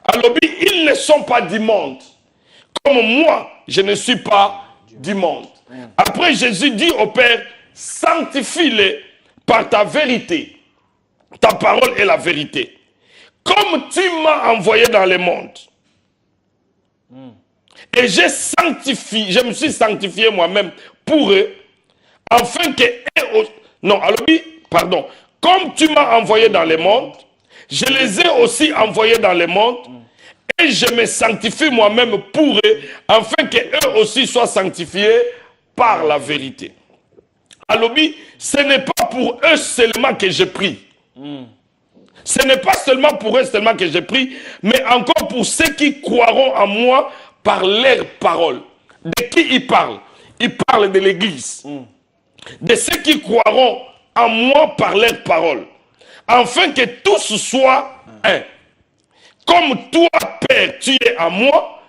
Alors oui, ils ne sont pas du monde. Comme moi, je ne suis pas du monde. Après, Jésus dit au Père, sanctifie-les par ta vérité. Ta parole est la vérité. Comme tu m'as envoyé dans le monde. Et je me suis sanctifié moi-même pour eux, afin que comme tu m'as envoyé dans le monde, je les ai aussi envoyés dans le monde, et je me sanctifie moi-même pour eux, afin que eux aussi soient sanctifiés par la vérité. Alors, ce n'est pas pour eux seulement que je prie. Ce n'est pas seulement pour eux seulement que j'ai pris, mais encore pour ceux qui croiront en moi par leurs paroles. De qui il parle? Il parle de l'Église. De ceux qui croiront en moi par leurs paroles. Afin que tous soient un. Comme toi, Père, tu es en moi,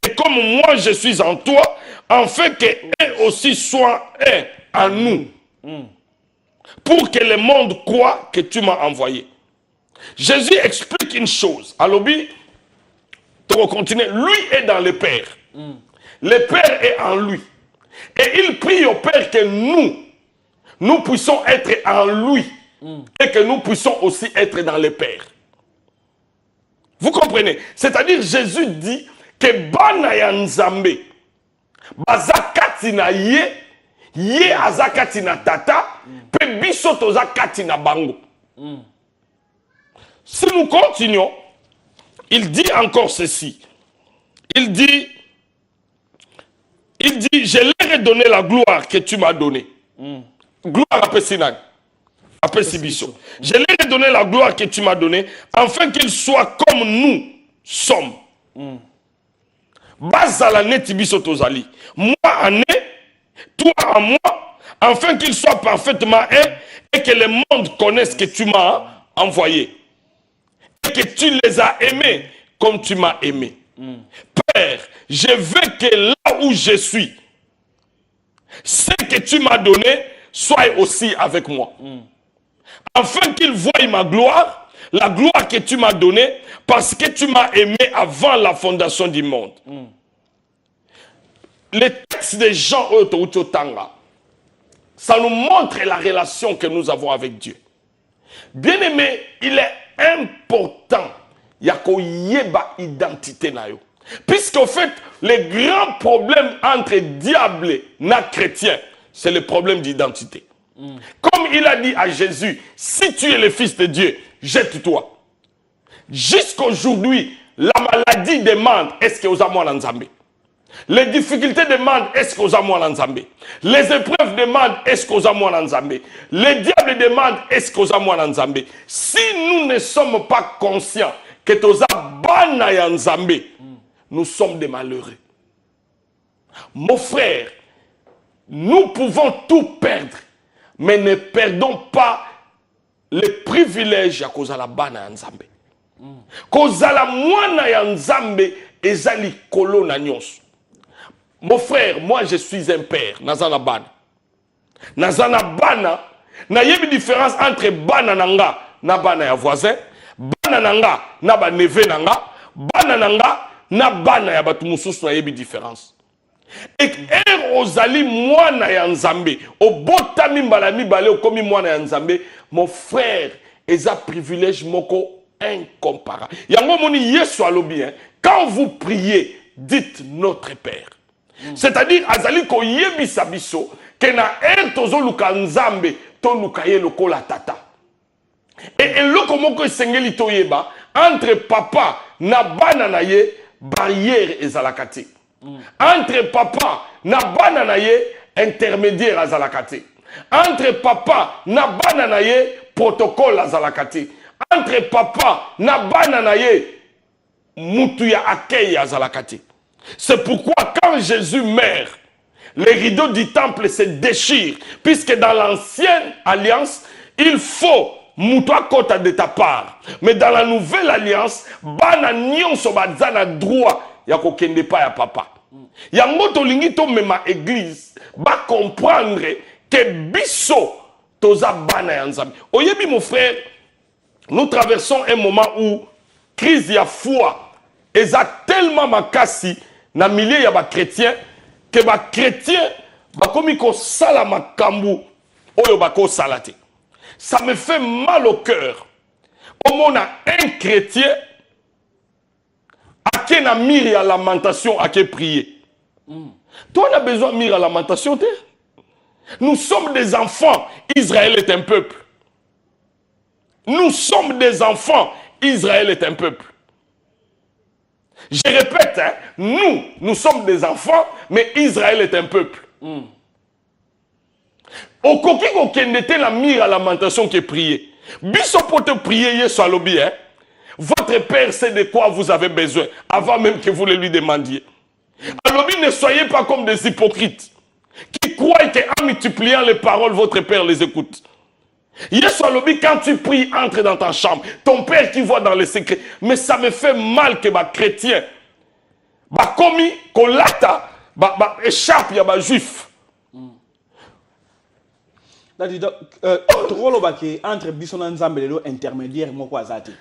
et comme moi je suis en toi, afin qu'eux aussi soient un en nous. Pour que le monde croie que tu m'as envoyé. Jésus explique une chose. Alors, on va continuer. Lui est dans le Père. Le Père est en lui. Et il prie au Père que nous puissions être en lui. Et que nous puissions aussi être dans le Père. Vous comprenez? C'est-à-dire, Jésus dit que Bana ya Nzambe, bazakati na ye azakati na tata, pe biso tozakati na bango. Si nous continuons, il dit encore ceci. Il dit, je leur ai donné la gloire que tu m'as donnée. Gloire à Pessinag, à Pessibiso. Je leur ai donné la gloire que tu m'as donnée, afin qu'ils soient comme nous sommes. Bazala netibiso tozali. Moi en eux, toi en moi, afin qu'ils soient parfaitement un, et que le monde connaisse que tu m'as envoyé. Que tu les as aimés comme tu m'as aimé. Père, je veux que là où je suis, ce que tu m'as donné soit aussi avec moi. Afin qu'ils voient ma gloire, la gloire que tu m'as donnée, parce que tu m'as aimé avant la fondation du monde. Les textes de Jean Ototanga, ça nous montre la relation que nous avons avec Dieu. Bien aimé, il est important yako yeba identité na yo. Puisqu'en fait, le grand problème entre diable et chrétien, c'est le problème d'identité. Comme il a dit à Jésus, si tu es le fils de Dieu, jette-toi. Jusqu'aujourd'hui, la maladie demande, est-ce que vous avez moi Nzambe? Les difficultés demandent, est-ce que vous avez moi Nzambe? Les épreuves demandent, est-ce que vous avez moi Nzambe? Les diables demandent, est-ce que vous avez moi Nzambe? Si nous ne sommes pas conscients que tu as bana ya Nzambe, nous sommes des malheureux. Mon frère, nous pouvons tout perdre, mais ne perdons pas les privilèges à cause de la bana ya Nzambe. Cause la mwana ya Nzambe ezali kolo na nyonso. Mon frère, moi je suis un père, Nazanaban. Nazana bana, na yebi différence entre bana nanga na bana ya voisin, bana nanga na ba neve nanga, bana nanga na bana ya batu mususu na yebi différence. Et ozali mwana ya nzambe, obotami mbala mibale okomi mwana ya nzambe, mon frère, eza privilège moko incomparable. Yango moni Yesu alobi, quand vous priez, dites notre Père. C'est-à-dire azali ko yebisa biso ke na tozo luka nzambe to luka ye lokola tata. Et eloko moko esengeli toyeba entre papa na bana na ye barrière ezalakati. Entre papa na bana na ye intermédiaire azalakati. Entre papa na bana na ye protocole azalakati. Entre papa na bana na ye mutu ya akei azalakati. C'est pourquoi quand Jésus meurt, les rideaux du temple se déchirent, puisque dans l'ancienne alliance, il faut mutwa kota de ta part. Mais dans la nouvelle alliance, bana nyonso bazana droit ya kokende pa ya papa. Yango tolingi to mema église ba comprendre que biso toza bana ya nzambe. Oyebi mon frère, nous traversons un moment où crise ya foi eza tellement makasi na milieu ya ba chrétien que ba chrétien ba komi ko sala makambu oyo ba ko salate. Ça me fait mal au cœur. Au monde a un chrétien à qui na mire à lamentation à qui prier. Toi on a besoin de mire à lamentation. Nous sommes des enfants. Israël est un peuple. Nous sommes des enfants. Israël est un peuple. Je répète, nous sommes des enfants, mais Israël est un peuple. Au coquille qu'on était la mire à lamentation qui est priée. Biso pour te prier, soit lobby, votre Père sait de quoi vous avez besoin, avant même que vous le lui demandiez. Alors, ne soyez pas comme des hypocrites qui croient qu'en multipliant les paroles, votre Père les écoute. Yes, lobby, quand tu pries, entre dans ta chambre. Ton Père qui voit dans les secrets. Mais ça me fait mal que ma chrétien, ma commis, kolata, échappe, il y a ma juif. Entre biso na nzambe lelo intermédiaire moko azati.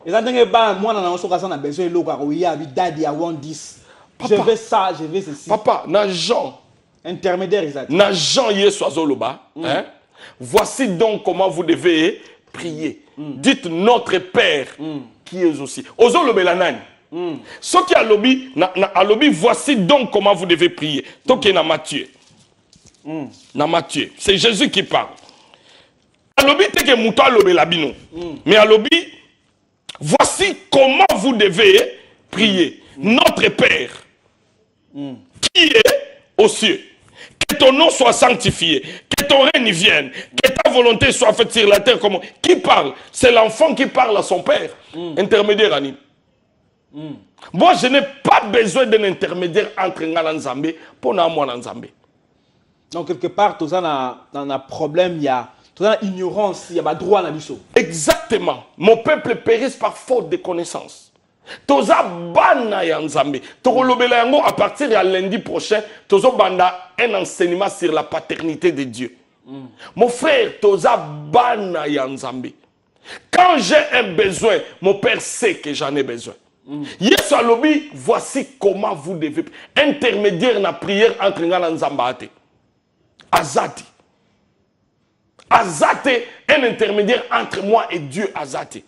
Ezandenge ba mwana na osoka sana besoin eloko akoya bi daddy I want this. Je veux ça, je veux ceci. Papa, na Jean intermédiaire ezati. Na Jean Yesu azoloba, hein? Voici donc comment vous devez prier. Dites notre Père qui est aussi. Ozolobela nani. Ce qui a lobby, voici donc comment vous devez prier. Toké na Matthieu. Na Matthieu. C'est Jésus qui parle. A lobby teke muto a lobby labino. Mais a lobby, voici comment vous devez prier. Notre Père qui est aux cieux. Que ton nom soit sanctifié, que ton règne vienne, que ta volonté soit faite sur la terre comme... Qui parle? C'est l'enfant qui parle à son père. Intermédiaire, Annie. Moi, je n'ai pas besoin d'un intermédiaire entre Ngala Nzambe pour moi Nzambe. Donc, quelque part, tout ça a un problème, il y a ignorance, il y a droit à l'issue. Exactement. Mon peuple périsse par faute de connaissance. Toza bana ya nzambe. Tokolobela yango à partir de lundi prochain, tozo banda un enseignement sur la paternité de Dieu. Mon frère, toza bana ya nzambe. Quand j'ai un besoin, mon père sait que j'en ai besoin. Yesu alobi, voici comment vous devez intermédiaire na prière entre ngana nzambate. Azati. Azate, un intermédiaire entre moi et Dieu Azate.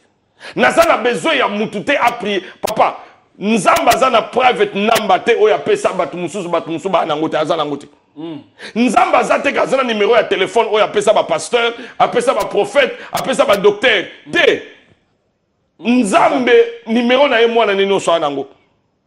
Nazana besoin ya mutute a prier. Papa, nzamba zana private number te oya pesa batu mususu ba nangote azana ngote. Nzamba zate kazana numéro ya téléphone oya pesa ba pasteur, a pesa ba prophète, a pesa ba docteur. Te. Nzambe numéro na ye mwana nini so nango.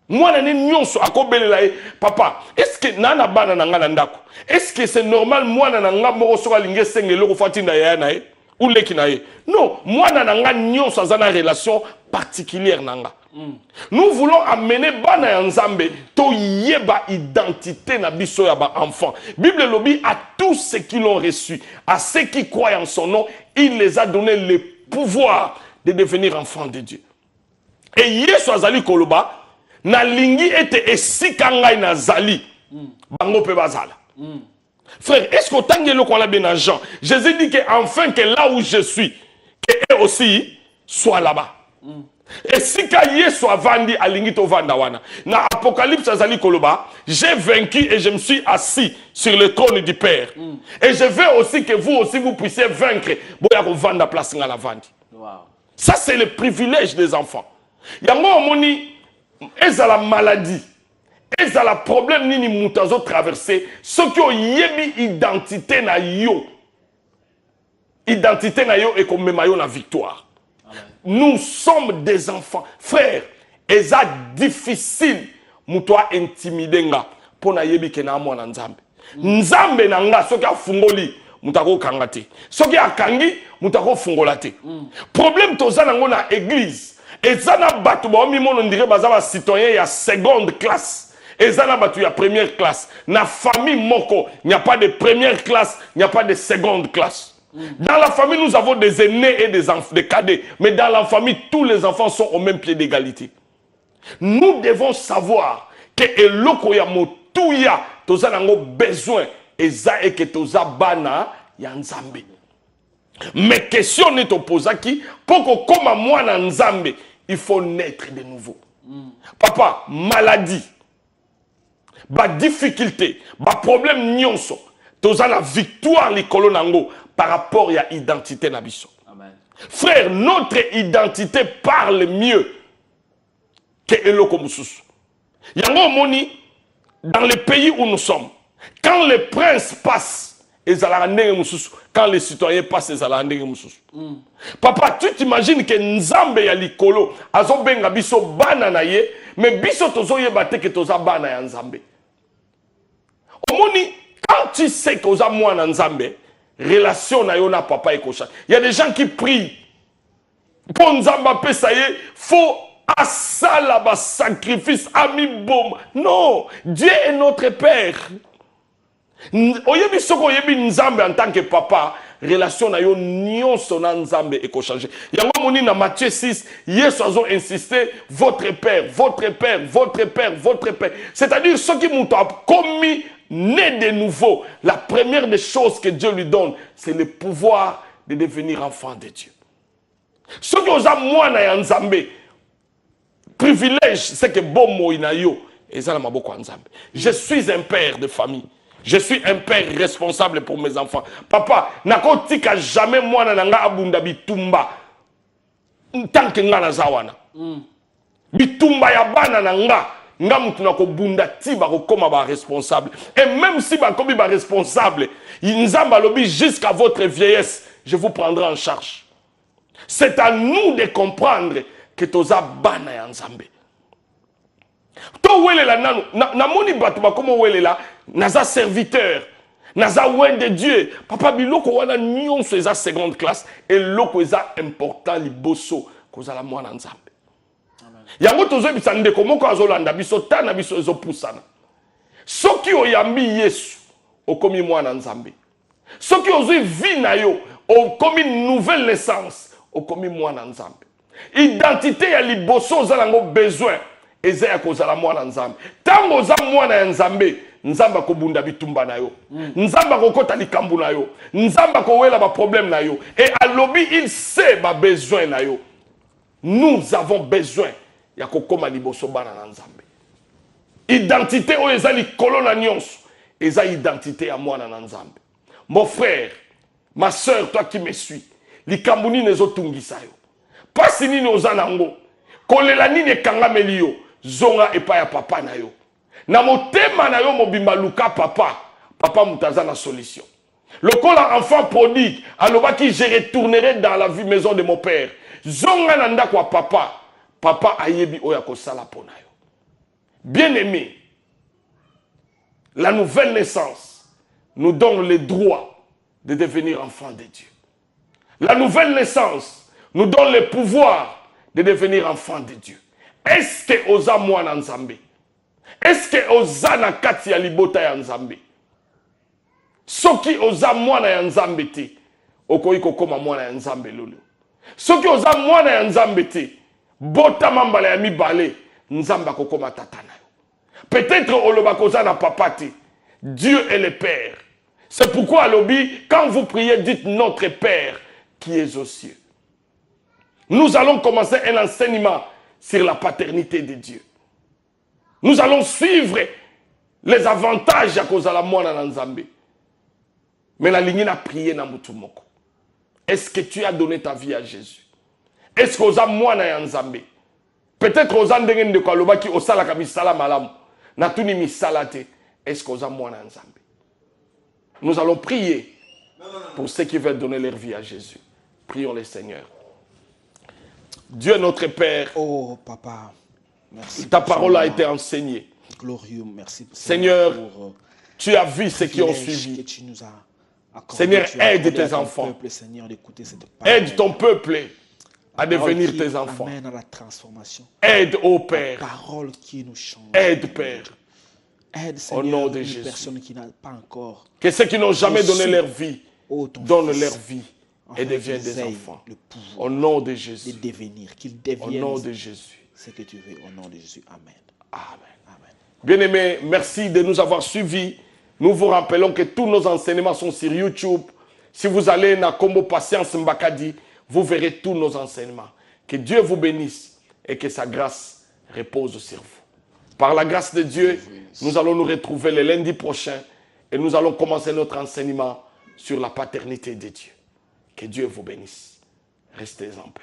Mwana nini nyonso akobelela ye papa. Est-ce que nana bana na ngana ndako? Est-ce que c'est normal mwana na ngamo so kalinge sengelo ko fatinda ya na ye? Ou lekinaye. Non, moi nanga nyonso azana relation particulière nanga. Nous voulons amener bana nzambe to yeba identité na biso ya ba enfant. Bible lobby à tous ceux qui l'ont reçu, à ceux qui croient en son nom, il les a donné le pouvoir de devenir enfants de Dieu. Et Yesu azali koloba na lingi ete esika ngai na zali bango pe bazala. Frère, est-ce qu'au temps qu'on a bien Jean, Jésus dit qu'enfin que là où je suis, qu'eux aussi soient là-bas. Et si Kaye soit vendu à l'ingito Vandawana, dans Apocalypse Azali Koloba, j'ai vaincu et je me suis assis sur le trône du Père. Et je veux aussi que vous aussi vous puissiez vaincre. Boya vendre la place à la vente. Ça c'est le privilège des enfants. Il y a moi moni, ils ont la maladie, ils ont la problème ni moutazo traversé, ceux qui ont yebi identité na yo et comme même la victoire. Nous sommes des enfants. Frère, et ça difficile mutwa intimider nga pona yebi kena mwana nzambe. Nzambe na nga soki afungoli mutako kangate. Soki akangi mutako fungolate. Problème toza nango na église. Et ça na batu ba mi mono ndire baza ba citoyen ya seconde classe. Et ça na batu ya première classe. Na famille moko, il n'y a pas de première classe, il n'y a pas de seconde classe. Dans la famille, nous avons des aînés et des cadets. Mais dans la famille, tous les enfants sont au même pied d'égalité. Nous devons savoir que eloko ya motuya toza nango besoin eza et que toza bana ya nzambe. Mais question n'est opposaki pour que comme moi na nzambe, il faut naître de nouveau. Papa, maladie, ba difficulté, ba problème nyonso, toza la victoire likolo nango. Par rapport à l'identité nabiso. Frère, notre identité parle mieux que Eloko Moussus. Yango moni, dans les pays où nous sommes, quand les princes passent, quand les citoyens passent, Papa, tu t'imagines que Nzambe ya likolo, azo benga biso bana na ye, mais biso tozo yebate que toza bana ya Nzambe. Omoni, quand tu sais que toza mwana Nzambe, relation na yo na papa et cocha. Il y a des gens qui prient. Pour Nzamba pesaye, faut asala ba sacrifice ami bom. Non, Dieu est notre père. Oyebi soko oyebi Nzambe en tant que papa, relation na yo nyonso na Nzambe et changer. Yango moni na Matthieu 6, Yesu azo insisté votre père, votre père, votre père, votre père. C'est-à-dire ceux qui m'ont commis né de nouveau, la première des choses que Dieu lui donne, c'est le pouvoir de devenir enfant de Dieu. Ce qui ont moi na Nzambe, privilège, c'est que bon mo inayo, et ça m'a beaucoup Nzambe. Je suis un père de famille. Je suis un père responsable pour mes enfants. Papa, nako tika jamais moi na nga abunda bitumba. Tant que nga na zawana. Bitumba ya bana na nga. Nga mutu na ko bunda ti ba ko koma ba responsable. Et même si ba komi ba responsable, Nzamba lobi jusqu'à votre vieillesse, je vous prendrai en charge. C'est à nous de comprendre que toza bana ya Nzambe. To wele la nanu na moni batu ba komo wele la naza serviteur. Naza ouais de Dieu. Papa biloko wana nyonso eza seconde classe et loko eza important liboso kozala mwana Nzambe. Yango tozo bisande ndeko moko azolanda biso ta na biso ezo pusana. Soki oyambi Yesu okomi mwana Nzambe. Soki ozwi vie na yo okomi nouvelle naissance okomi mwana Nzambe. Identité ya liboso ozalango besoin eza ya kozala mwana Nzambe. Tango oza mwana ya Nzambe, Nzamba kobunda bitumba na yo. Nzamba kokota likambu na yo. Nzamba kowela ba problème na yo. Et à lobby il sait ba besoin na yo. Nous avons besoin ya kokoma liboso bana na Nzambe. Identité o eza likolo na nyonso, eza identité ya mwana na Nzambe. Mon frère, ma sœur, toi qui me suis, likambu nini ezotungisa yo. Pasi nini oza nango. Kolela nini ekangameli yo. Zonga epa ya papa na yo. Na motema na yo mobimba luka papa. Papa mutaza na solution. Lokola enfant prodigue, alobaki je retournerai dans la vie maison de mon père. Zonga nanda kwa papa. Papa ayebi oya kosala pona yo. Bien-aimé, la nouvelle naissance nous donne le droit de devenir enfant de Dieu. La nouvelle naissance nous donne le pouvoir de devenir enfant de Dieu. Est-ce que oza mwana Nzambe? Est-ce que oza na kati ya libota ya Nzambe? Soki oza mwana ya Nzambe te, okoki kokoma mwana ya Nzambe lolo. Soki oza mwana ya Nzambe te, bota mambala ya mibale, Nzamba kokoma tata na yo. Peut-être oloba koza na papa te. Dieu est le Père. C'est pourquoi à l'objet, quand vous priez, dites notre Père qui est aux cieux. Nous allons commencer un enseignement sur la paternité de Dieu. Nous allons suivre les avantages à cause de la mwana na Nzambe. Mais la ligne n'a prié na mutumoko. Est-ce que tu as donné ta vie à Jésus? Est-ce que oza mwana ya Nzambe? Peut-être oza ndenge ndeko alobaki osala ka misala malamu. Na tuni misala te. Est-ce que oza mwana ya Nzambe? Nous allons prier pour ceux qui veulent donner leur vie à Jésus. Prions le Seigneur. Dieu notre Père. Oh papa, merci. Ta parole a été enseignée. Glorieux, merci. Seigneur, pour, tu as vu ceux qui ont suivi. Que tu nous as accordé. Seigneur, Tu as aide accordé tes enfants. Peuple, Seigneur, d'écouter cette parole. Aide ton peuple à devenir qui tes enfants. amène à la transformation. Aide, ô Père. Parole qui nous change. Aide, Père. Aide, Seigneur, au nom de les Jésus. personnes qui n'ont pas encore. Que ceux qui n'ont jamais donné leur vie donnent Fils, leur vie et deviennent des aient enfants. Le pouvoir Au nom de de Jésus. devenir, qu'ils Au deviennent nom de Jésus. ce que tu veux. Au nom de Jésus. Amen. Amen. Amen. Bien-aimés, merci de nous avoir suivis. Nous vous rappelons que tous nos enseignements sont sur YouTube. Si vous allez dans Combo Patience Mbakadi, vous verrez tous nos enseignements. Que Dieu vous bénisse et que sa grâce repose sur vous. Par la grâce de Dieu, nous allons nous retrouver le lundi prochain et nous allons commencer notre enseignement sur la paternité de Dieu. Que Dieu vous bénisse. Restez en paix.